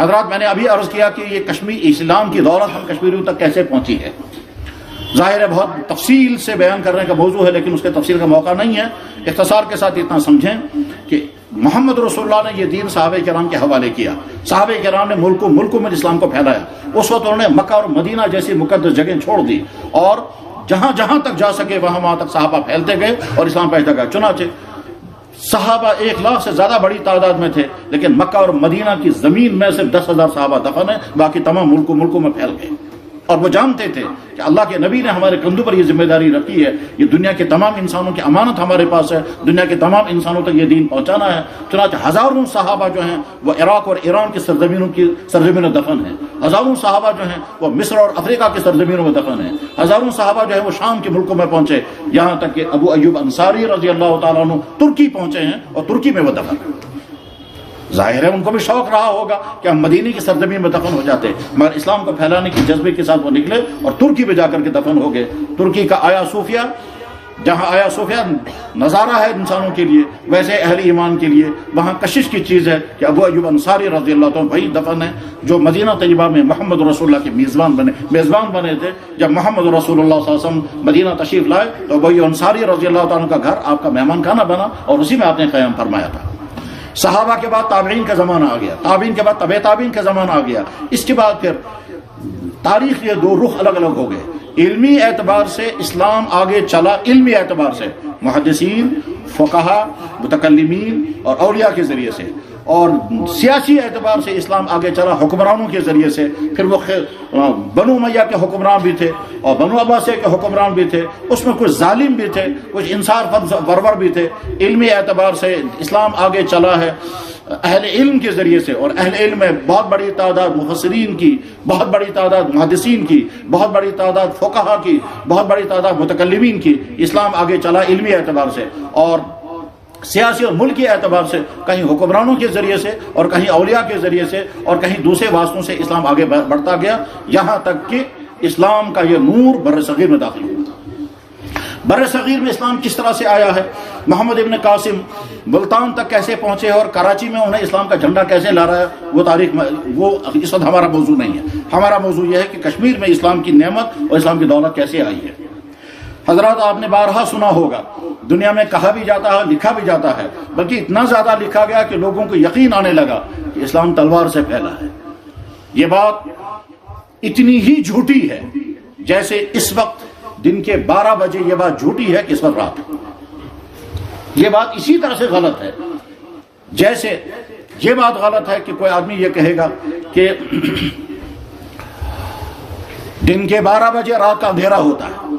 حضرات میں نے ابھی عرض کیا کہ یہ کشمیر اسلام کی دولت ہم کشمیریوں تک کیسے پہنچی ہے. ظاہر ہے بہت تفصیل سے بیان کرنے کا موضوع ہے، لیکن اس کے تفصیل کا موقع نہیں ہے. اختصار کے ساتھ اتنا سمجھیں کہ محمد رسول اللہ نے یہ دین صحابہ کرام کے حوالے کیا. صحابہ کرام نے ملکوں میں اسلام کو پھیلایا. اس وقت انہوں نے مکہ اور مدینہ جیسی مقدس جگہیں چھوڑ دی اور جہاں تک جا سکے وہاں تک صحابہ پھیلتے گئے اور اسلام پھیلتا گیا. چنانچہ صحابہ 1,00,000 سے زیادہ بڑی تعداد میں تھے، لیکن مکہ اور مدینہ کی زمین میں صرف 10,000 صحابہ دفن ہیں، باقی تمام ملکوں میں پھیل گئے. اور وہ جانتے تھے کہ اللہ کے نبی نے ہمارے کندھوں پر یہ ذمہ داری رکھی ہے، یہ دنیا کے تمام انسانوں کی امانت ہمارے پاس ہے، دنیا کے تمام انسانوں تک یہ دین پہنچانا ہے. چنانچہ ہزاروں صحابہ جو ہیں وہ عراق اور ایران کی سرزمینوں دفن ہیں. ہزاروں صحابہ جو ہیں وہ مصر اور افریقہ کی سرزمینوں میں دفن ہیں. ہزاروں صحابہ جو ہیں وہ شام کے ملکوں میں پہنچے، یہاں تک کہ ابو ایوب انصاری رضی اللہ تعالیٰ عنہ ترکی پہنچے ہیں اور ترکی میں وہ دفن ہیں. ظاہر ہے ان کو بھی شوق رہا ہوگا کہ ہم مدینے کی سرزمین میں دفن ہو جاتے، مگر اسلام کو پھیلانے کے جذبے کے ساتھ وہ نکلے اور ترکی میں جا کر کے دفن ہو گئے. ترکی کا آیا صوفیہ، جہاں آیا صوفیہ نظارہ ہے انسانوں کے لیے، ویسے اہل ایمان کے لیے وہاں کشش کی چیز ہے کہ ابو ایوب انصاری رضی اللہ عنہ وہی دفن ہے جو مدینہ طیبہ میں محمد رسول اللہ کے میزبان بنے تھے. جب محمد رسول اللہ صلی اللہ علیہ وسلم مدینہ تشریف لائے تو ابو ایوب انصاری رضی اللہ عنہ کا گھر آپ کا مہمان خانہ بنا اور اسی میں آپ نے قیام فرمایا تھا. صحابہ کے بعد تابعین کا زمانہ آ گیا، تابعین کے بعد طبع تابعین کا زمانہ آ گیا. اس کے بعد پھر تاریخ کے دو رخ الگ الگ ہو گئے. علمی اعتبار سے اسلام آگے چلا، علمی اعتبار سے محدثین، فقہا، متکلمین اور اولیاء کے ذریعے سے، اور سیاسی اعتبار سے اسلام آگے چلا حکمرانوں کے ذریعے سے. پھر وہ بنو امیہ کے حکمران بھی تھے اور بنو عباسیہ کے حکمران بھی تھے، اس میں کچھ ظالم بھی تھے، کچھ انصاف پرور بھی تھے. علمی اعتبار سے اسلام آگے چلا ہے اہل علم کے ذریعے سے، اور اہل علم میں بہت بڑی تعداد مفسرین کی، بہت بڑی تعداد محدثین کی، بہت بڑی تعداد فقہا کی، بہت بڑی تعداد متکلمین کی. اسلام آگے چلا علمی اعتبار سے، اور سیاسی اور ملکی اعتبار سے کہیں حکمرانوں کے ذریعے سے اور کہیں اولیاء کے ذریعے سے اور کہیں دوسرے واسطوں سے اسلام آگے بڑھتا گیا، یہاں تک کہ اسلام کا یہ نور بر صغیر میں داخل ہوا. بر صغیر میں اسلام کس طرح سے آیا ہے، محمد ابن قاسم ملتان تک کیسے پہنچے اور کراچی میں انہیں اسلام کا جھنڈا کیسے لا رہا ہے، وہ تاریخ میں وہ اس وقت ہمارا موضوع نہیں ہے. ہمارا موضوع یہ ہے کہ کشمیر میں اسلام کی نعمت اور اسلام کی دولت کیسے آئی ہے. حضرات آپ نے بارہا سنا ہوگا، دنیا میں کہا بھی جاتا ہے، لکھا بھی جاتا ہے، بلکہ اتنا زیادہ لکھا گیا کہ لوگوں کو یقین آنے لگا کہ اسلام تلوار سے پھیلا ہے. یہ بات اتنی ہی جھوٹی ہے جیسے اس وقت دن کے 12 بجے یہ بات جھوٹی ہے کہ اس وقت رات ہے. یہ بات اسی طرح سے غلط ہے جیسے یہ بات غلط ہے کہ کوئی آدمی یہ کہے گا کہ دن کے 12 بجے رات کا اندھیرا ہوتا ہے.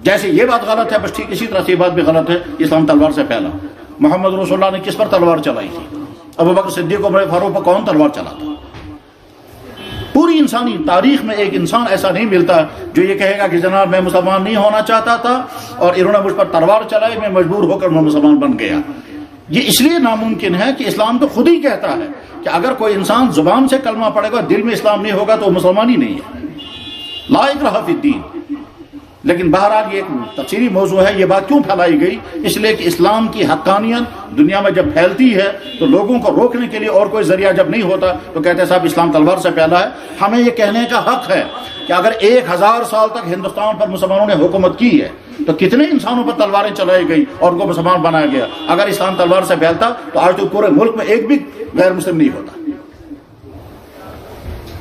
جیسے یہ بات غلط ہے، بس ٹھیک اسی طرح سے یہ بات بھی غلط ہے، اسلام تلوار سے پھیلا. محمد رسول اللہ نے کس پر تلوار چلائی تھی؟ ابوبکر صدیق عمر فاروق پر کون تلوار چلاتا؟ پوری انسانی تاریخ میں ایک انسان ایسا نہیں ملتا جو یہ کہے گا کہ جناب میں مسلمان نہیں ہونا چاہتا تھا اور انہوں نے مجھ پر تلوار چلائی، میں مجبور ہو کر میں مسلمان بن گیا. یہ اس لیے ناممکن ہے کہ اسلام تو خود ہی کہتا ہے کہ اگر کوئی انسان زبان سے کلمہ پڑھے گا، دل میں اسلام نہیں ہوگا تو وہ مسلمان ہی نہیں ہے. لا اکراہ فی الدین. لیکن بہرحال یہ ایک تفصیلی موضوع ہے. یہ بات کیوں پھیلائی گئی؟ اس لیے کہ اسلام کی حقانیت دنیا میں جب پھیلتی ہے تو لوگوں کو روکنے کے لیے اور کوئی ذریعہ جب نہیں ہوتا تو کہتے ہیں صاحب اسلام تلوار سے پھیلا ہے. ہمیں یہ کہنے کا حق ہے کہ اگر 1000 سال تک ہندوستان پر مسلمانوں نے حکومت کی ہے تو کتنے انسانوں پر تلواریں چلائی گئی اور ان کو مسلمان بنایا گیا. اگر اسلام تلوار سے پھیلتا تو آج تو پورے ملک میں ایک بھی غیر مسلم نہیں ہوتا.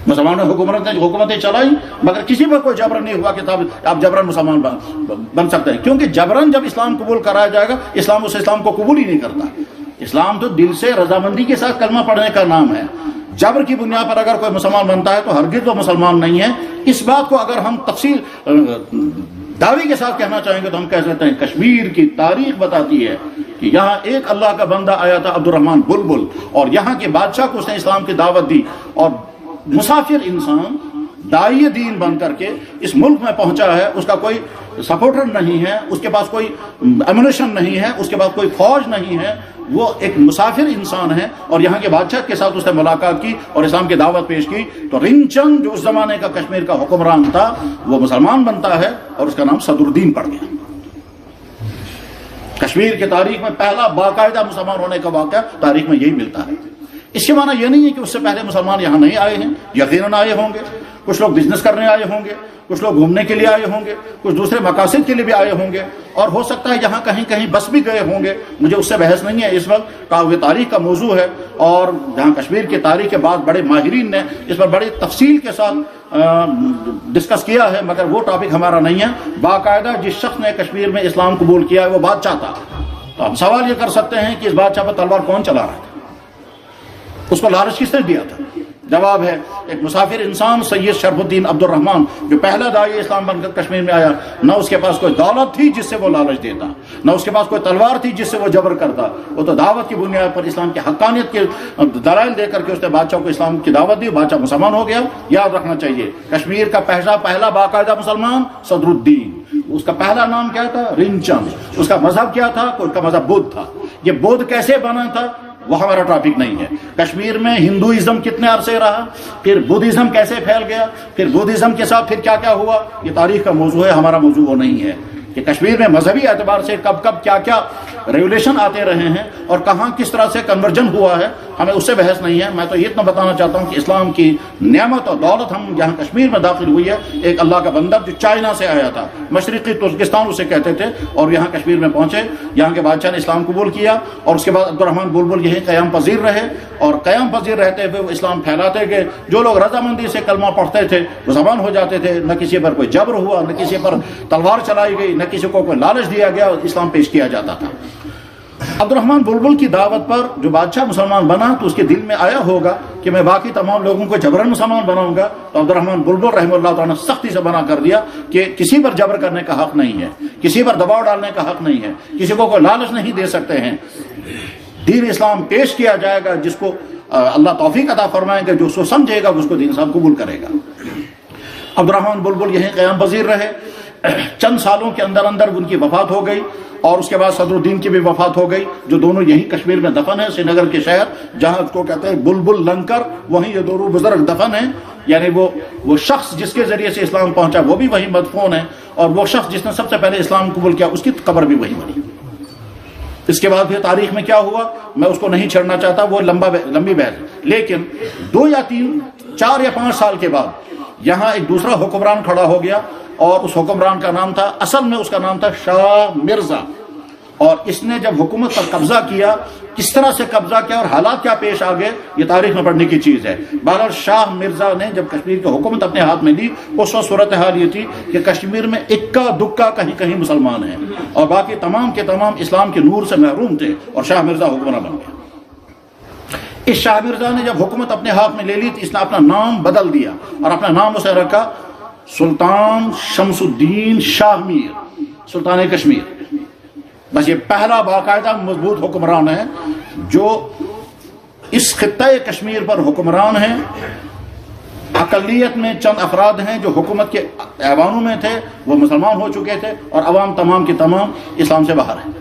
مسلمانوں نے حکومتیں چلائی مگر کسی پر کوئی جبرن نہیں ہوا کہ آپ جبرن مسلمان بن سکتے ہیں، کیونکہ جبرن جب اسلام قبول کرایا جائے گا اسلام اس اسلام کو قبول ہی نہیں کرتا. اسلام تو دل سے رضامندی کے ساتھ کلمہ پڑھنے کا نام ہے. جبر کی بنیاد پر اگر کوئی مسلمان بنتا ہے تو ہرگز وہ مسلمان نہیں ہے. اس بات کو اگر ہم تفصیل دعوی کے ساتھ کہنا چاہیں گے تو ہم کہہ سکتے ہیں کشمیر کی تاریخ بتاتی ہے کہ یہاں ایک اللہ کا بندہ آیا تھا عبد الرحمن بلبل، اور یہاں کے بادشاہ کو اس نے اسلام کی دعوت دی، اور مسافر انسان داعی دین بن کر کے اس ملک میں پہنچا ہے. اس کا کوئی سپورٹر نہیں ہے، اس کے پاس کوئی ایمونیشن نہیں ہے، اس کے پاس کوئی فوج نہیں ہے. وہ ایک مسافر انسان ہے اور یہاں کے بادشاہ کے ساتھ اس نے ملاقات کی اور اسلام کی دعوت پیش کی. تو رنگ چند جو اس زمانے کا کشمیر کا حکمران تھا وہ مسلمان بنتا ہے اور اس کا نام صدر الدین پڑ گیا. کشمیر کی تاریخ میں پہلا باقاعدہ مسلمان ہونے کا واقعہ تاریخ میں یہی ملتا ہے. اس کے معنی یہ نہیں ہے کہ اس سے پہلے مسلمان یہاں نہیں آئے ہیں، یقیناً آئے ہوں گے، کچھ لوگ بزنس کرنے آئے ہوں گے، کچھ لوگ گھومنے کے لیے آئے ہوں گے، کچھ دوسرے مقاصد کے لیے بھی آئے ہوں گے، اور ہو سکتا ہے یہاں کہیں کہیں بس بھی گئے ہوں گے، مجھے اس سے بحث نہیں ہے اس وقت، کہ تاریخ کا موضوع ہے، اور جہاں کشمیر کی تاریخ کے بعد بڑے ماہرین نے اس پر بڑی تفصیل کے ساتھ ڈسکس کیا ہے، مگر وہ ٹاپک ہمارا نہیں ہے۔ باقاعدہ جس شخص نے کشمیر میں اسلام قبول کیا ہے وہ بادشاہ تھا، تو ہم سوال یہ کر سکتے ہیں کہ اس بادشاہ پر تلوار کون چلا رہا تھا، اس کو لالچ کس نے دیا تھا؟ جواب ہے ایک مسافر انسان سید شرف الدین عبد الرحمن، جو پہلا داعی اسلام بن کر کشمیر میں آیا، نہ اس کے پاس کوئی دولت تھی جس سے وہ لالچ دیتا، نہ اس کے پاس کوئی تلوار تھی جس سے وہ جبر کرتا، وہ تو دعوت کی بنیاد پر اسلام کی حقانیت کے دلائل دے کر کے اس نے بادشاہ کو اسلام کی دعوت دی، بادشاہ مسلمان ہو گیا۔ یاد رکھنا چاہیے کشمیر کا پہلا باقاعدہ مسلمان صدر الدین، اس کا پہلا نام کیا تھا؟ رنچند۔ اس کا مذہب کیا تھا؟ اس کا مذہب بدھ تھا۔ یہ بدھ کیسے بنا تھا وہ ہمارا ٹاپک نہیں ہے۔ کشمیر میں ہندوازم کتنے عرصے رہا، پھر بدھزم کیسے پھیل گیا، پھر بدھزم کے ساتھ پھر کیا کیا ہوا، یہ تاریخ کا موضوع ہے، ہمارا موضوع وہ نہیں ہے کہ کشمیر میں مذہبی اعتبار سے کب کب کیا کیا ریولیشن آتے رہے ہیں اور کہاں کس طرح سے کنورجن ہوا ہے، ہمیں اس سے بحث نہیں ہے۔ میں تو یہ اتنا بتانا چاہتا ہوں کہ اسلام کی نعمت اور دولت ہم جہاں کشمیر میں داخل ہوئی ہے، ایک اللہ کا بندہ جو چائنا سے آیا تھا، مشرقی ترکستان اسے کہتے تھے، اور یہاں کشمیر میں پہنچے، یہاں کے بادشاہ نے اسلام قبول کیا، اور اس کے بعد عبد الرحمن بلبل یہیں قیام پذیر رہے، اور قیام پذیر رہتے ہوئے وہ اسلام پھیلاتے گئے۔ جو لوگ رضامندی سے کلمہ پڑھتے تھے وہ زبان ہو جاتے تھے، نہ کسی پر کوئی جبر ہوا، نہ کسی پر تلوار چلائی گئی، نہ کسی کو کوئی لالچ دیا گیا، اسلام پیش کیا جاتا تھا۔ عبد الرحمن بلبل کی دعوت پر جو بادشاہ مسلمان بنا تو اس کے دل میں آیا ہوگا کہ میں باقی تمام لوگوں کو جبرن مسلمان بناؤں گا، تو عبد الرحمن بلبل رحمہ اللہ تعالیٰ نے سختی سے منع کر دیا کہ کسی پر جبر کرنے کا حق نہیں ہے، کسی پر دباؤ ڈالنے کا حق نہیں ہے، کسی کو کوئی لالچ نہیں دے سکتے ہیں، دین اسلام پیش کیا جائے گا، جس کو اللہ توفیق عطا فرمائیں گے، جو اس کو سمجھے گا اس کو دین اسلام قبول کرے گا۔ عبد الرحمن بلبل یہیں قیام پذیر رہے، چند سالوں کے اندر اندر ان کی وفات ہو گئی، اور اس کے بعد صدر الدین کی بھی وفات ہو گئی، جو دونوں یہی کشمیر میں دفن ہیں، سری نگر کے شہر جہاں اس کو کہتے ہیں بلبل لنکر، وہیں یہ دونوں بزرگ دفن ہیں، یعنی وہ شخص جس کے ذریعے سے اسلام پہنچا وہ بھی وہیں مدفون ہے، اور وہ شخص جس نے سب سے پہلے اسلام قبول کیا اس کی قبر بھی وہیں بنی۔ اس کے بعد پھر تاریخ میں کیا ہوا میں اس کو نہیں چھڑنا چاہتا، وہ لمبی بحث ہے، لیکن 2 یا 3 4 یا 5 سال کے بعد یہاں ایک دوسرا حکمران کھڑا ہو گیا، اور اس حکمران کا نام تھا، اصل میں اس کا نام تھا شاہ مرزا، اور اس نے جب حکومت پر قبضہ کیا، کس طرح سے قبضہ کیا اور حالات کیا پیش آ گئے یہ تاریخ میں پڑھنے کی چیز ہے۔ بہرحال شاہ مرزا نے جب کشمیر کی حکومت اپنے ہاتھ میں لی، اس وقت صورتحال یہ تھی کہ کشمیر میں اکا دکا کہیں کہیں مسلمان ہیں، اور باقی تمام کے تمام اسلام کے نور سے محروم تھے، اور شاہ مرزا حکمران بن گیا۔ اس شاہ مرزا نے جب حکومت اپنے ہاتھ میں لے لی تو اس نے اپنا نام بدل دیا، اور اپنا نام اسے رکھا سلطان شمس الدین شاہ میر، سلطان کشمیر۔ بس یہ پہلا باقاعدہ مضبوط حکمران ہے جو اس خطۂ کشمیر پر حکمران ہیں۔ اقلیت میں چند افراد ہیں جو حکومت کے ایوانوں میں تھے، وہ مسلمان ہو چکے تھے، اور عوام تمام کی تمام اسلام سے باہر ہیں۔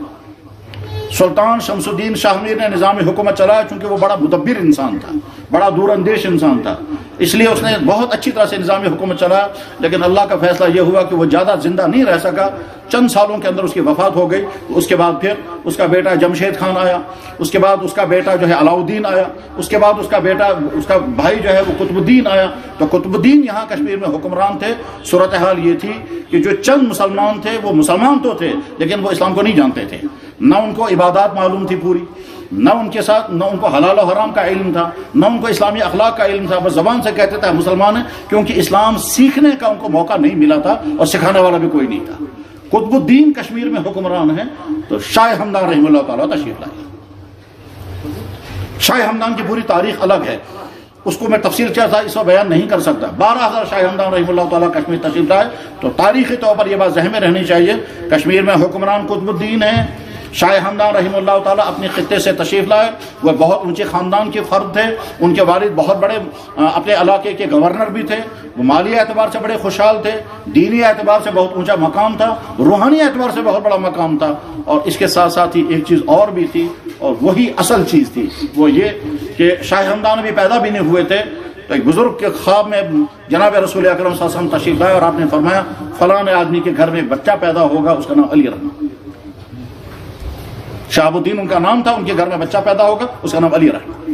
سلطان شمس الدین شاہ میر نے نظام حکومت چلایا، چونکہ وہ بڑا مدبر انسان تھا، بڑا دور اندیش انسان تھا، اس لیے اس نے بہت اچھی طرح سے نظام حکومت چلایا، لیکن اللہ کا فیصلہ یہ ہوا کہ وہ زیادہ زندہ نہیں رہ سکا، چند سالوں کے اندر اس کی وفات ہو گئی۔ اس کے بعد پھر اس کا بیٹا جمشید خان آیا، اس کے بعد اس کا بیٹا جو ہے علاؤدین آیا، اس کے بعد اس کا بیٹا، اس کا بھائی جو ہے وہ قطب الدین آیا۔ تو قطب الدین یہاں کشمیر میں حکمران تھے۔ صورتحال یہ تھی کہ جو چند مسلمان تھے وہ مسلمان تو تھے لیکن وہ اسلام کو نہیں جانتے تھے، نہ ان کو عبادات معلوم تھی پوری، نہ ان کے ساتھ نہ ان کو حلال و حرام کا علم تھا، نہ ان کو اسلامی اخلاق کا علم تھا، بس زبان سے کہتے تھے مسلمان ہیں، کیونکہ اسلام سیکھنے کا ان کو موقع نہیں ملا تھا اور سکھانے والا بھی کوئی نہیں تھا۔ قطب الدین کشمیر میں حکمران ہیں تو شاہ ہمدان رحمہ اللہ تعالیٰ تشریف لائے۔ شاہ ہمدان کی پوری تاریخ الگ ہے، اس کو میں تفصیل کیا تھا اس کو بیان نہیں کر سکتا۔ 12,000 شاہ ہمدان رحمہ اللہ تعالیٰ کشمیر تشریف لائے، تو تاریخی طور پر یہ بات ذہن میں رہنی چاہیے، کشمیر میں حکمران قطب الدین ہیں۔ شاہ ہمدان رحمہ اللہ تعالیٰ اپنے خطے سے تشریف لائے، وہ بہت اونچے خاندان کے فرد تھے، ان کے والد بہت بڑے اپنے علاقے کے گورنر بھی تھے، وہ مالی اعتبار سے بڑے خوشحال تھے، دینی اعتبار سے بہت اونچا مقام تھا، روحانی اعتبار سے بہت بڑا مقام تھا، اور اس کے ساتھ ساتھ ہی ایک چیز اور بھی تھی، اور وہی اصل چیز تھی، وہ یہ کہ شاہ ہمدان ابھی پیدا بھی نہیں ہوئے تھے تو ایک بزرگ کے خواب میں جناب رسول اکرم صلی اللہ علیہ وسلم تشریف لائے، اور آپ نے فرمایا فلاں آدمی کے گھر میں بچہ پیدا ہوگا، اس کا نام علی رحمہ۔ شہاب الدین ان کا نام تھا، ان کے گھر میں بچہ پیدا ہوگا، اس کا نام علی رحمہ۔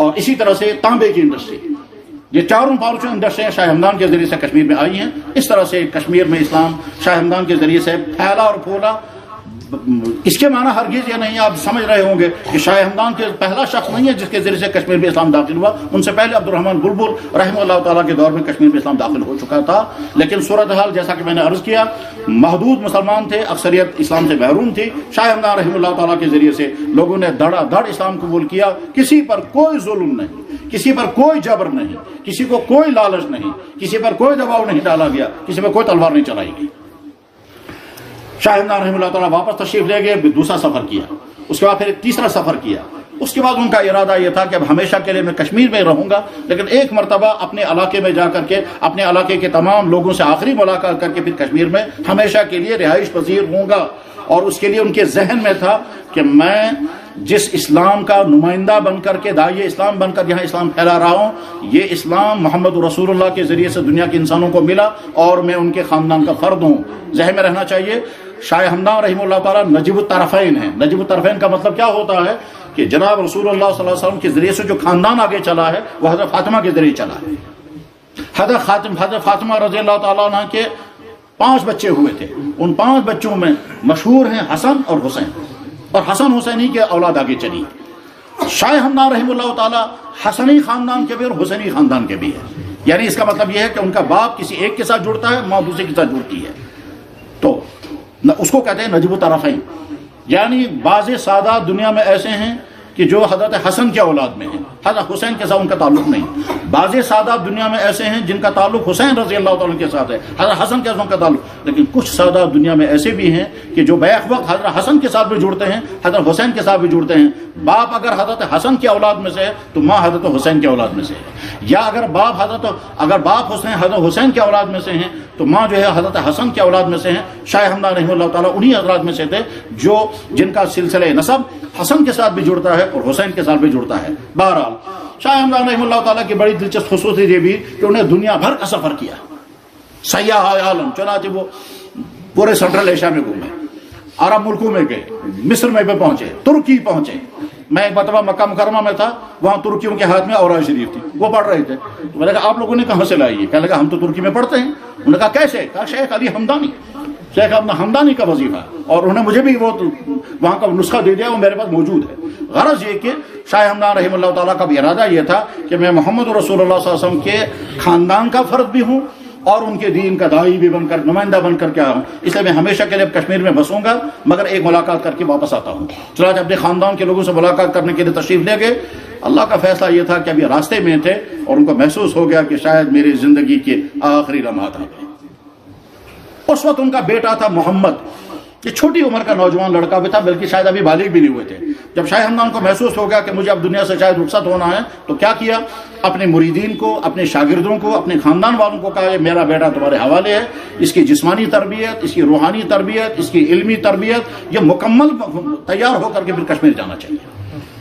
اور اسی طرح سے تانبے کی انڈسٹری، یہ چاروں پانچوں انڈسٹریاں شاہ ہمدان کے ذریعے سے کشمیر میں آئی ہیں. اس طرح سے کشمیر میں اسلام شاہ ہمدان کے ذریعے سے پھیلا اور پھولا. اس کے معنی ہرگز یہ نہیں، آپ سمجھ رہے ہوں گے کہ شاہ ہمدان کے پہلا شخص نہیں ہے جس کے ذریعے سے کشمیر میں اسلام داخل ہوا. ان سے پہلے عبد الرحمن بلبل رحمہ اللہ تعالیٰ کے دور میں کشمیر میں اسلام داخل ہو چکا تھا. لیکن صورتحال جیسا کہ میں نے عرض کیا، محدود مسلمان تھے، اکثریت اسلام سے محروم تھی. شاہ ہمدان رحمہ اللہ تعالیٰ کے ذریعے سے لوگوں نے دھڑا دھڑ اسلام قبول کیا. کسی پر کوئی ظلم نہیں، کسی پر کوئی جبر نہیں، کسی کو کوئی لالچ نہیں، کسی پر کوئی دباؤ نہیں ڈالا گیا، کسی پر کوئی تلوار نہیں چلائی گئی. شاہ ہمدان رحمہ اللہ تعالیٰ واپس تشریف لے گئے، دوسرا سفر کیا، اس کے بعد پھر ایک تیسرا سفر کیا. اس کے بعد ان کا ارادہ یہ تھا کہ اب ہمیشہ کے لیے میں کشمیر میں رہوں گا، لیکن ایک مرتبہ اپنے علاقے میں جا کر کے اپنے علاقے کے تمام لوگوں سے آخری ملاقات کر کے پھر کشمیر میں ہمیشہ کے لیے رہائش پذیر ہوں گا. اور اس کے لیے ان کے ذہن میں تھا کہ میں جس اسلام کا نمائندہ بن کر کے، داعی اسلام بن کر یہاں اسلام پھیلا رہا ہوں، یہ اسلام محمد رسول اللہ کے ذریعے سے دنیا کے انسانوں کو ملا اور میں ان کے خاندان کا فرد ہوں. ذہن میں رہنا چاہیے شاہ ہمدان رحمہ اللہ تعالیٰ نجیب الطرفین ہیں. نجیب الطرفین کا مطلب کیا ہوتا ہے کہ جناب رسول اللہ صلی اللہ علیہ وسلم کے ذریعے سے جو خاندان آگے چلا ہے وہ حضرت فاطمہ کے ذریعے چلا ہے. حضرت فاطمہ رضی اللہ تعالیٰ عنہ کے 5 بچے ہوئے تھے. ان 5 بچوں میں مشہور ہیں حسن اور حسین، اور حسن حسینی کے اولاد آگے چلی. شاہ ہمدان رحمہ اللہ تعالیٰ حسنی خاندان کے بھی اور حسینی خاندان کے بھی ہے. یعنی اس کا مطلب یہ ہے کہ ان کا باپ کسی ایک کے ساتھ جڑتا ہے، ماں دوسرے کے ساتھ جڑتی ہے. تو اس کو کہتے ہیں نجیب الطرفین. یعنی بعض سادات دنیا میں ایسے ہیں کہ جو حضرت حسن کے اولاد میں ہیں، حضرت حسین کے ساتھ ان کا تعلق نہیں. بعض سادات دنیا میں ایسے ہیں جن کا تعلق حسین رضی اللہ تعالیٰ کے ساتھ ہے، حضرت حسن کے ساتھ ان کا تعلق. لیکن کچھ سادات دنیا میں ایسے بھی ہیں کہ جو بیک وقت حضرت حسن کے ساتھ بھی جڑتے ہیں، حضرت حسین کے ساتھ بھی جڑتے ہیں. باپ اگر حضرت حسن کے اولاد میں سے ہے تو ماں حضرت حسین کے اولاد میں سے ہے، یا اگر باپ حضرت حسین کے اولاد میں سے ہیں تو ماں جو ہے حضرت حسن کے اولاد میں سے ہیں. شاہ ہمدان رحمہ اللہ تعالیٰ انہی حضرات میں سے تھے جن کا سلسلہ نسب حسن کے ساتھ بھی جڑتا ہے اور حسین کے ساتھ بھی جڑتا ہے. بہرحال شاہ ہمدان رحمہ اللہ تعالیٰ کی بڑی دلچسپ خصوصیت یہ بھی کہ انہیں دنیا بھر کا سفر کیا، سیاح عالم. چنانچہ وہ پورے سینٹرل ایشیا میں گھومے، عرب ملکوں میں گئے، مصر میں بھی پہنچے، ترکی پہنچے. میں ایک مرتبہ مکہ مکرمہ میں تھا، وہاں ترکیوں کے ہاتھ میں اوراد شریف تھی، وہ پڑھ رہے تھے. میں نے کہا آپ لوگوں نے کہاں سے لائی ہے؟ کہنے لگا ہم تو ترکی میں پڑھتے ہیں. انہوں نے کہا کیسے؟ کہا شیخ علی حمدانی، شیخ حمدانی کا وظیفہ. اور انہوں نے مجھے بھی وہ وہاں کا نسخہ دے دیا، وہ میرے پاس موجود ہے. غرض یہ کہ شاہ ہمدان رحمہ اللہ تعالیٰ کا بھی ارادہ یہ تھا کہ میں محمد رسول اللہ صلی اللہ علیہ وسلم کے خاندان کا فرد بھی ہوں اور ان کے دین کا داعی بھی بن کر، نمائندہ بن کر کے آیا ہوں. اس لیے میں ہمیشہ کے لیے کشمیر میں بسوں گا، مگر ایک ملاقات کر کے واپس آتا ہوں. چنانچہ اپنے خاندان کے لوگوں سے ملاقات کرنے کے لیے تشریف لے گئے. اللہ کا فیصلہ یہ تھا کہ ابھی راستے میں تھے اور ان کو محسوس ہو گیا کہ شاید میری زندگی کے آخری لمحات آ گئے. اس وقت ان کا بیٹا تھا محمد، یہ چھوٹی عمر کا نوجوان لڑکا بھی تھا، بلکہ شاید ابھی بالغ بھی نہیں ہوئے تھے. جب شاہ ہمدان کو محسوس ہو گیا کہ مجھے اب دنیا سے شاید رخصت ہونا ہے تو کیا کیا؟ اپنے مریدین کو، اپنے شاگردوں کو، اپنے خاندان والوں کو کہا یہ میرا بیٹا تمہارے حوالے ہے. اس کی جسمانی تربیت، اس کی روحانی تربیت، اس کی علمی تربیت، یہ مکمل تیار ہو کر کے پھر کشمیر جانا چاہیے.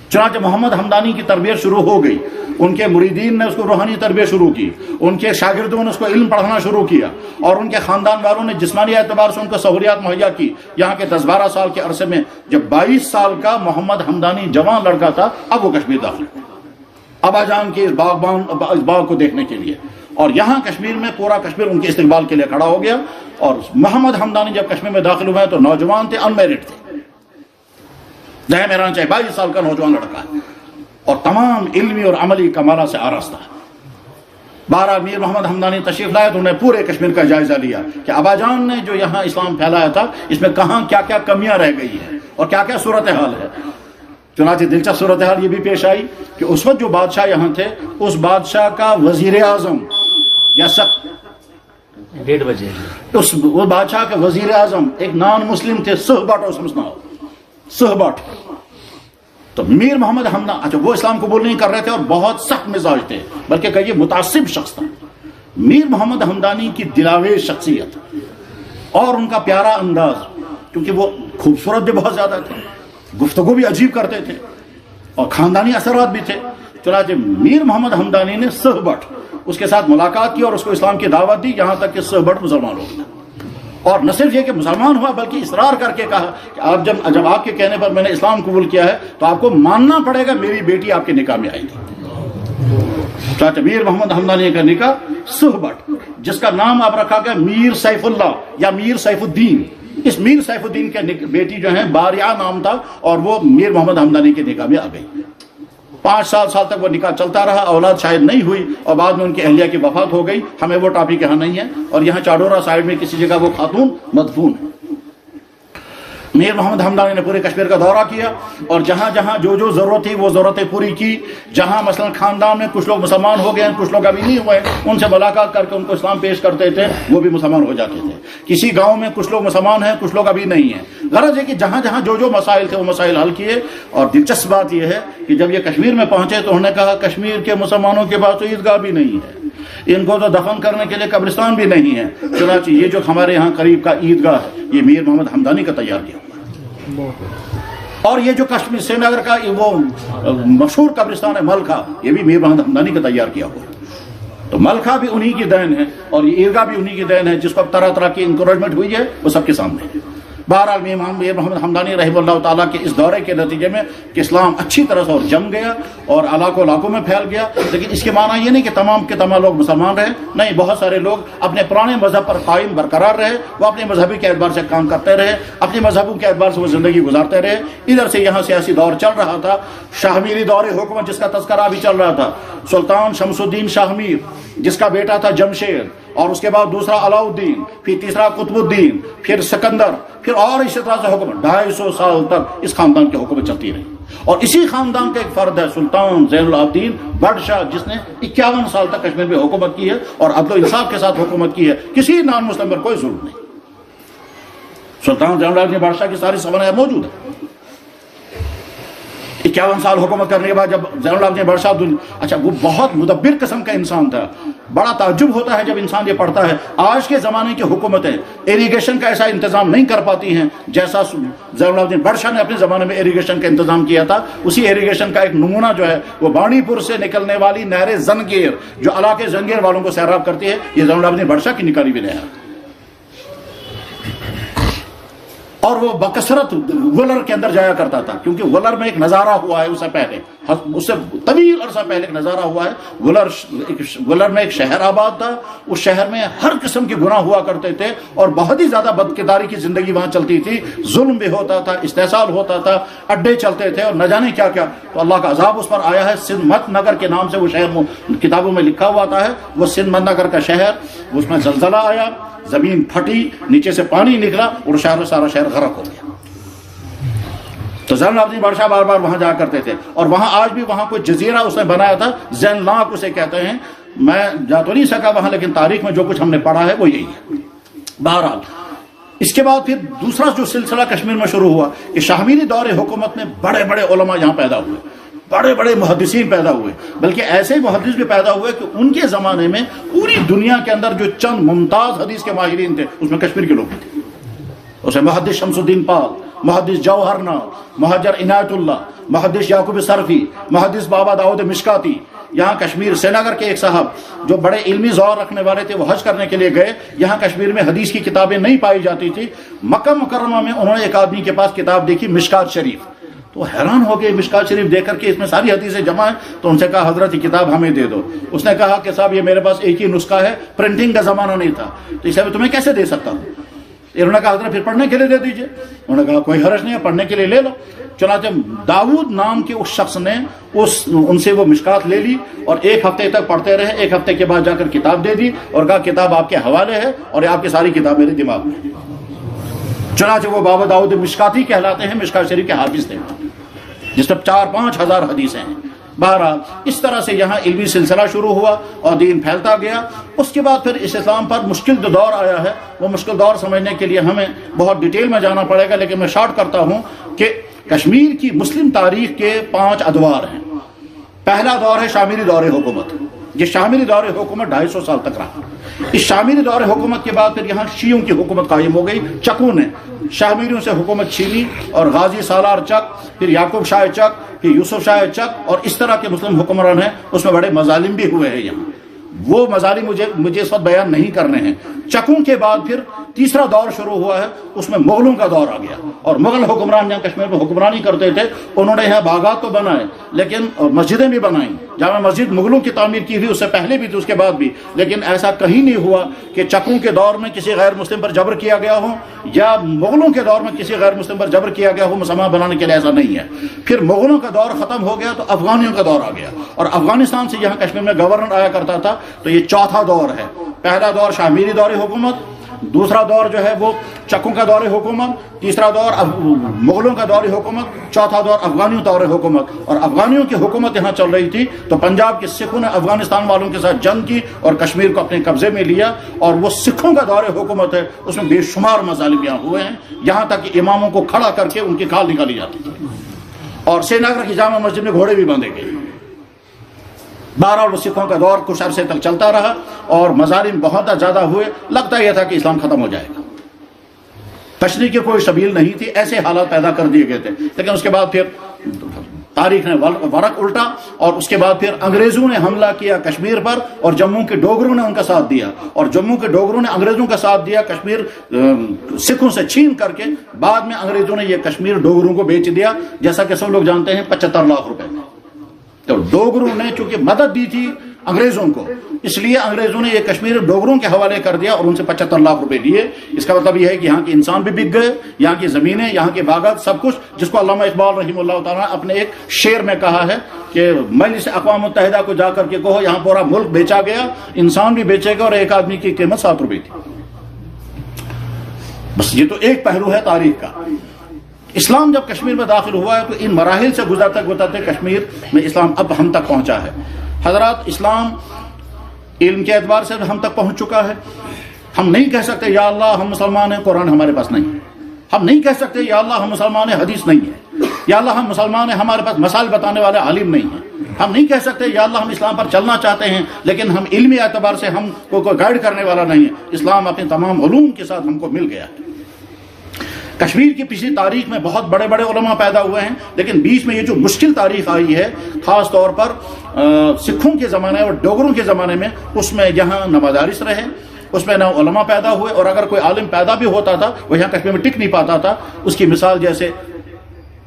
چنانچہ محمد حمدانی کی تربیت شروع ہو گئی. ان کے مریدین نے اس کو روحانی تربیت شروع کی، ان کے شاگردوں نے اس کو علم پڑھانا شروع کیا، اور ان کے خاندان والوں نے جسمانی اعتبار سے ان کو سہولیات مہیا کی. یہاں کے 10-12 سال کے عرصے میں جب 22 سال کا محمد حمدانی جوان لڑکا تھا، اب وہ کشمیر داخل ہوا ابا جان کے اس باغ کو دیکھنے کے لیے. اور یہاں کشمیر میں پورا کشمیر ان کے استقبال کے لیے کھڑا ہو گیا. اور محمد حمدانی جب کشمیر میں داخل ہوئے تو نوجوان تھے، انمیرڈ تھے. ذہن میں رہنا چاہیے 22 سال کا نوجوان لڑکا اور تمام علمی اور عملی کمالہ سے آراستہ. 12 میر محمد حمدانی تشریف لائے تو انہیں پورے کشمیر کا جائزہ لیا کہ ابا جان نے جو یہاں اسلام پھیلایا تھا اس میں کہاں کیا کیا کمیاں رہ گئی ہیں اور کیا کیا صورتحال ہے. چنانچہ دلچسپ صورتحال یہ بھی پیش آئی کہ اس وقت جو بادشاہ یہاں تھے، اس بادشاہ کا وزیر اعظم یا 1:30 بجے وہ بادشاہ کے وزیر اعظم ایک نان مسلم تھے، سہبٹ. تو میر محمد حمدان، اچھا وہ اسلام قبول نہیں کر رہے تھے اور بہت سخت مزاج تھے، بلکہ کہیے متعصب شخص تھا. میر محمد حمدانی کی دلاویز شخصیت اور ان کا پیارا انداز، کیونکہ وہ خوبصورت بھی بہت زیادہ تھے، گفتگو بھی عجیب کرتے تھے اور خاندانی اثرات بھی تھے. چنانچہ میر محمد حمدانی نے سہبٹ اس کے ساتھ ملاقات کی اور اس کو اسلام کی دعوت دی، یہاں تک کہ سہبٹ مسلمان ہو گیا. اور نہ صرف یہ کہ مسلمان ہوا بلکہ اصرار کر کے کہا کہ آپ جب آپ کے کہنے پر میں نے اسلام قبول کیا ہے تو آپ کو ماننا پڑے گا، میری بیٹی آپ کے نکاح میں آئی تھی. چاچا میر محمد حمدانی کا نکاح صحبت، جس کا نام آپ رکھا گیا میر سیف اللہ یا میر سیف الدین. اس میر سیف الدین کے بیٹی جو ہے باریہ نام تھا، اور وہ میر محمد حمدانی کے نکاح میں آ گئی. 5 سال تک وہ نکاح چلتا رہا، اولاد شاید نہیں ہوئی، اور بعد میں ان کی اہلیہ کی وفات ہو گئی. ہمیں وہ ٹاپک یہاں نہیں ہے، اور یہاں چاڈورا سائڈ میں کسی جگہ وہ خاتون مدفون ہے. میر محمد حمدانی نے پورے کشمیر کا دورہ کیا، اور جہاں جہاں جو ضرورت تھی وہ ضرورتیں پوری کی. جہاں مثلا خاندان میں کچھ لوگ مسلمان ہو گئے ہیں، کچھ لوگ ابھی نہیں ہوئے، ان سے ملاقات کر کے ان کو اسلام پیش کرتے تھے، وہ بھی مسلمان ہو جاتے تھے. کسی گاؤں میں کچھ لوگ مسلمان ہیں، کچھ لوگ ابھی نہیں ہیں. غرض ہے کہ جہاں جہاں جو مسائل تھے وہ مسائل حل کیے. اور دلچسپ بات یہ ہے کہ جب یہ کشمیر میں پہنچے تو انہوں نے کہا کشمیر کے مسلمانوں کے پاس تو عیدگاہ بھی نہیں ہے، ان کو تو دفن کرنے کے لیے قبرستان بھی نہیں ہے. چنانچہ یہ جو ہمارے یہاں قریب کا عیدگاہ ہے یہ میر محمد حمدانی کا تیار کیا. اور یہ جو کشمیر سری نگر کا وہ مشہور قبرستان ہے ملکہ، یہ بھی میر محمد حمدانی کا تیار کیا ہوا. تو ملکہ بھی انہی کی دین ہے، اور یہ عیدگاہ بھی انہی کی دین ہے، جس کو اب طرح طرح کی انکریجمنٹ ہوئی ہے وہ سب کے سامنے ہے. بہرحال میر محمد حمدانی رحمہ اللہ تعالیٰ کے اس دورے کے نتیجے میں کہ اسلام اچھی طرح سے اور جم گیا اور علاقوں میں پھیل گیا. لیکن اس کے معنی یہ نہیں کہ تمام کے تمام لوگ مسلمان رہے، نہیں، بہت سارے لوگ اپنے پرانے مذہب پر قائم برقرار رہے. وہ اپنے مذہبی کے اعتبار سے کام کرتے رہے، اپنے مذہبوں کے اعتبار سے وہ زندگی گزارتے رہے. ادھر سے یہاں سیاسی دور چل رہا تھا، شاہ میری دور حکومت جس کا تذکرہ بھی چل رہا تھا. سلطان شمس الدین شاہ میر جس کا بیٹا تھا جمشید، اور اس کے بعد دوسرا علاؤالدین، پھر تیسرا قطب الدین، پھر سکندر، پھر اور اسی طرح سے حکومت 250 سال تک اس خاندان کی حکومت چلتی رہی. اور اسی خاندان کا ایک فرد ہے سلطان زین العابدین بٹ شاہ، جس نے 51 سال تک کشمیر میں حکومت کی ہے اور عدل و انصاف کے ساتھ حکومت کی ہے. کسی نان مسلم پر کوئی ظلم نہیں. سلطان زین العابدین بٹ شاہ کی ساری سوانح موجود ہے. 51 سال حکومت کرنے کے بعد جب زین العابدین بٹ شاہ اچھا وہ بہت مدبر قسم کا انسان تھا. بڑا تعجب ہوتا ہے جب انسان یہ پڑھتا ہے آج کے زمانے کی حکومتیں ایریگیشن کا ایسا انتظام نہیں کر پاتی ہیں جیسا زین العابدین بٹ شاہ نے اپنے زمانے میں ایریگیشن کا انتظام کیا تھا. اسی ایریگیشن کا ایک نمونہ جو ہے وہ بانڈی پور سے نکلنے والی نہر زنگیر جو علاقے زنگیر والوں کو سیراب کرتی ہے، یہ زین العابدین بٹ شاہ کی نکالی ہوئی نہر. اور وہ بکثرت ولر کے اندر جایا کرتا تھا، کیونکہ ولر میں ایک نظارہ ہوا ہے اس سے طویل عرصہ پہلے ایک نظارہ ہوا ہے. ولر میں ایک شہر آباد تھا، اس شہر میں ہر قسم کے گناہ ہوا کرتے تھے اور بہت ہی زیادہ بدکرداری کی زندگی وہاں چلتی تھی. ظلم بھی ہوتا تھا، استحصال ہوتا تھا، اڈے چلتے تھے اور نہ جانے کیا کیا. تو اللہ کا عذاب اس پر آیا ہے. سندھ مت نگر کے نام سے وہ شہر کتابوں میں لکھا ہوا آتا ہے. وہ سندھ مت نگر کا شہر، اس میں زلزلہ آیا، زمین پھٹی، نیچے سے پانی نکلا اور سارا شہر غرق ہو گیا. تو زین العابدین بٹ شاہ بار بار وہاں جایا کرتے تھے. اور وہاں آج بھی وہاں کوئی جزیرہ اس نے بنایا تھا، زین لاک اسے کہتے ہیں. میں جا تو نہیں سکا وہاں، لیکن تاریخ میں جو کچھ ہم نے پڑھا ہے وہ یہی ہے. بہرحال اس کے بعد پھر دوسرا جو سلسلہ کشمیر میں شروع ہوا کہ شاہ میری دور حکومت میں بڑے بڑے علماء یہاں پیدا ہوئے، بڑے بڑے محدثین پیدا ہوئے، بلکہ ایسے محدث بھی پیدا ہوئے کہ ان کے زمانے میں پوری دنیا کے اندر جو چند ممتاز حدیث کے ماہرین تھے اس میں کشمیر کے لوگ بھی تھے. اسے محدث شمس الدین پال، محدث جوہر نال، محجر عنایت اللہ، محدث یعقوب صرفی، محدث بابا داؤد مشکاتی. یہاں کشمیر سری نگر کے ایک صاحب جو بڑے علمی ذوق رکھنے والے تھے، وہ حج کرنے کے لیے گئے. یہاں کشمیر میں حدیث کی کتابیں نہیں پائی جاتی تھی. مکہ مکرمہ میں انہوں نے ایک آدمی کے پاس کتاب دیکھی مشکات شریف، تو حیران ہو گئے مشکات شریف دیکھ کر کے اس میں ساری حدیثیں جمع ہیں. تو ان سے کہا حضرت یہ کتاب ہمیں دے دو. اس نے کہا کہ صاحب یہ میرے پاس ایک ہی نسخہ ہے، پرنٹنگ کا زمانہ نہیں تھا، تو اسے میں تمہیں کیسے دے سکتا ہوں. انہوں نے کہا حضرت پھر پڑھنے کے لیے دے دیجئے. انہوں نے کہا کوئی حرج نہیں ہے، پڑھنے کے لیے لے لو. چنانچہ داؤد نام کے اس شخص نے ان سے وہ مشکات لے لی اور 1 ہفتے تک پڑھتے رہے. 1 ہفتے کے بعد جا کر کتاب دے دی اور کہا کتاب آپ کے حوالے ہے اور آپ کی ساری کتاب میرے دماغ میں. چنانچہ وہ بابا داؤد مشکاتی کہلاتے ہیں، مشکات شریف کے حافظ تھے جس میں 4-5 ہزار حدیثیں ہیں. بہرحال اس طرح سے یہاں علمی سلسلہ شروع ہوا اور دین پھیلتا گیا. اس کے بعد پھر اس اسلام پر مشکل جو دور آیا ہے وہ مشکل دور سمجھنے کے لیے ہمیں بہت ڈیٹیل میں جانا پڑے گا، لیکن میں شارٹ کرتا ہوں کہ کشمیر کی مسلم تاریخ کے 5 ادوار ہیں. پہلا دور ہے شاہ میری دور حکومت. یہ شاہ میری دور حکومت 250 سال تک رہا. اس شاہ میری دور حکومت کے بعد پھر یہاں شیعوں کی حکومت قائم ہو گئی. چکوں نے شاہ میریوں سے حکومت چھینی اور غازی سالار چک، پھر یعقوب شاہ چک، پھر یوسف شاہ چک اور اس طرح کے مسلم حکمران ہیں. اس میں بڑے مظالم بھی ہوئے ہیں. یہاں وہ مظالم مجھے اس وقت بیان نہیں کرنے ہیں. چکوں کے بعد پھر تیسرا دور شروع ہوا ہے، اس میں مغلوں کا دور آ گیا، اور مغل حکمران جہاں کشمیر میں حکمرانی کرتے تھے انہوں نے یہاں باغات تو بنائے لیکن مسجدیں بھی بنائیں۔ جامع مسجد مغلوں کی تعمیر کی ہوئی، اس سے پہلے بھی تھی اس کے بعد بھی، لیکن ایسا کہیں نہیں ہوا کہ چکوں کے دور میں کسی غیر مسلم پر جبر کیا گیا ہو یا مغلوں کے دور میں کسی غیر مسلم پر جبر کیا گیا ہو مسلمان بنانے کے لیے، ایسا نہیں ہے۔ پھر مغلوں کا دور ختم ہو گیا تو افغانیوں کا دور آ گیا، اور افغانستان سے یہاں کشمیر میں گورنر آیا کرتا تھا، تو یہ چوتھا دور ہے۔ پہلا دور شاہ میری دور حکومت، دوسرا دور جو ہے وہ چکوں کا دور حکومت، تیسرا دور مغلوں کا دور حکومت، چوتھا دور افغانیوں دور حکومت۔ اور افغانیوں کی حکومت یہاں چل رہی تھی تو پنجاب کے سکھوں نے افغانستان والوں کے ساتھ جنگ کی اور کشمیر کو اپنے قبضے میں لیا، اور وہ سکھوں کا دور حکومت ہے، اس میں بے شمار مظالم یہاں ہوئے ہیں، یہاں تک کہ اماموں کو کھڑا کر کے ان کی کھال نکالی جاتی تھی، اور سری نگر کی جامع مسجد میں گھوڑے بھی باندھے گئے۔ بہرحال وہ سکھوں کا دور کچھ عرصے تک چلتا رہا اور مظالم بہت زیادہ ہوئے، لگتا یہ تھا کہ اسلام ختم ہو جائے گا، تشریح کی کوئی سبیل نہیں تھی، ایسے حالات پیدا کر دیے گئے تھے۔ لیکن اس کے بعد پھر تاریخ نے ورق الٹا، اور اس کے بعد پھر انگریزوں نے حملہ کیا کشمیر پر، اور جموں کے ڈوگروں نے ان کا ساتھ دیا، اور جموں کے ڈوگروں نے انگریزوں کا ساتھ دیا، کشمیر سکھوں سے چھین کر کے بعد میں انگریزوں نے یہ کشمیر ڈوگروں کو بیچ دیا، جیسا کہ سب لوگ جانتے ہیں 75 لاکھ روپے میں۔ تو ڈوگروں نے چونکہ مدد دی تھی انگریزوں کو، اس لیے انگریزوں نے یہ کشمیر ڈوگروں کے حوالے کر دیا اور ان سے 75 لاکھ روپے لیے۔ اس کا مطلب یہ ہے کہ یہاں کے انسان بھی بک گئے، یہاں کی زمینیں، یہاں کے باغات، سب کچھ، جس کو علامہ اقبال رحمہ اللہ تعالیٰ نے اپنے ایک شعر میں کہا ہے کہ مجلس اقوام متحدہ کو جا کر کے کہو یہاں پورا ملک بیچا گیا، انسان بھی بیچے گا، اور ایک آدمی کی قیمت 7 روپے تھی۔ بس یہ تو ایک پہلو ہے تاریخ کا۔ اسلام جب کشمیر میں داخل ہوا ہے تو ان مراحل سے گزرتے گزرتے کشمیر میں اسلام اب ہم تک پہنچا ہے۔ حضرات، اسلام علم کے اعتبار سے ہم تک پہنچ چکا ہے۔ ہم نہیں کہہ سکتے یا اللہ ہم مسلمان ہیں، قرآن ہمارے پاس نہیں ہے۔ ہم نہیں کہہ سکتے یا اللہ ہم مسلمان ہیں، حدیث نہیں ہے۔ یا اللہ ہم مسلمان ہیں، ہمارے پاس مسائل بتانے والے عالم نہیں ہیں۔ ہم نہیں کہہ سکتے یا اللہ ہم اسلام پر چلنا چاہتے ہیں لیکن ہم علمی اعتبار سے ہم کو کوئی گائیڈ کرنے والا نہیں ہے۔ اسلام اپنے تمام علوم کے ساتھ ہم کو مل گیا ہے۔ کشمیر کی پچھلی تاریخ میں بہت بڑے بڑے علماء پیدا ہوئے ہیں، لیکن بیچ میں یہ جو مشکل تاریخ آئی ہے خاص طور پر سکھوں کے زمانے اور ڈوگروں کے زمانے میں، اس میں یہاں نہ مدارس رہے، اس میں نہ علماء پیدا ہوئے، اور اگر کوئی عالم پیدا بھی ہوتا تھا وہ یہاں کشمیر میں ٹک نہیں پاتا تھا۔ اس کی مثال جیسے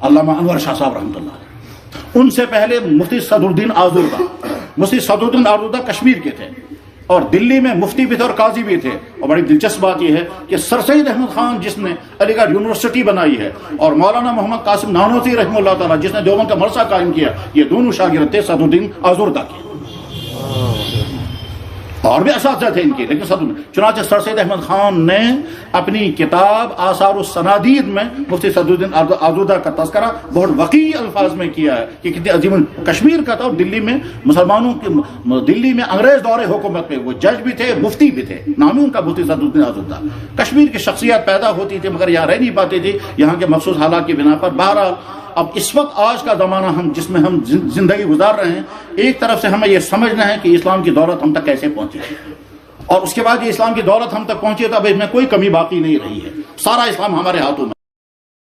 علامہ انور شاہ صاحب رحمۃ اللہ علیہ، ان سے پہلے مفتی صدر الدین آزردہ، مفتی صدر الدین آزردہ کشمیر کے تھے، اور دلی میں مفتی بھی تھے اور قاضی بھی تھے۔ اور بڑی دلچسپ بات یہ ہے کہ سر سید احمد خان جس نے علی گڑھ یونیورسٹی بنائی ہے، اور مولانا محمد قاسم نانوتوی رحمہ اللہ تعالیٰ جس نے دیوبند کا مدرسہ قائم کیا، یہ دونوں شاگرد تھے صدر الدین آزردہ کے، اور بھی اساتذہ تھے ان کے، لیکن چنانچہ سر سید احمد خان نے اپنی کتاب آثار السنادید میں مفتی صدر الدین آزردہ کا تذکرہ بہت وقیع الفاظ میں کیا ہے کہ کتنے عظیم کشمیر کا تھا، اور دلی میں مسلمانوں کے، دلی میں انگریز دور حکومت میں وہ جج بھی تھے، مفتی بھی تھے، نام ہی ان کا مفتی صدر الدین آزردہ۔ کشمیر کی شخصیات پیدا ہوتی تھی مگر یہاں رہ نہیں پاتی تھی یہاں کے مخصوص حالات کی بنا پر۔ بہرحال اب اس وقت آج کا زمانہ جس میں ہم زندگی گزار رہے ہیں، ایک طرف سے ہمیں یہ سمجھنا ہے کہ اسلام کی دولت ہم تک کیسے پہنچی ہے، اور اس کے بعد یہ اسلام کی دولت ہم تک پہنچی ہے تو اب اس میں کوئی کمی باقی نہیں رہی ہے، سارا اسلام ہمارے ہاتھوں میں۔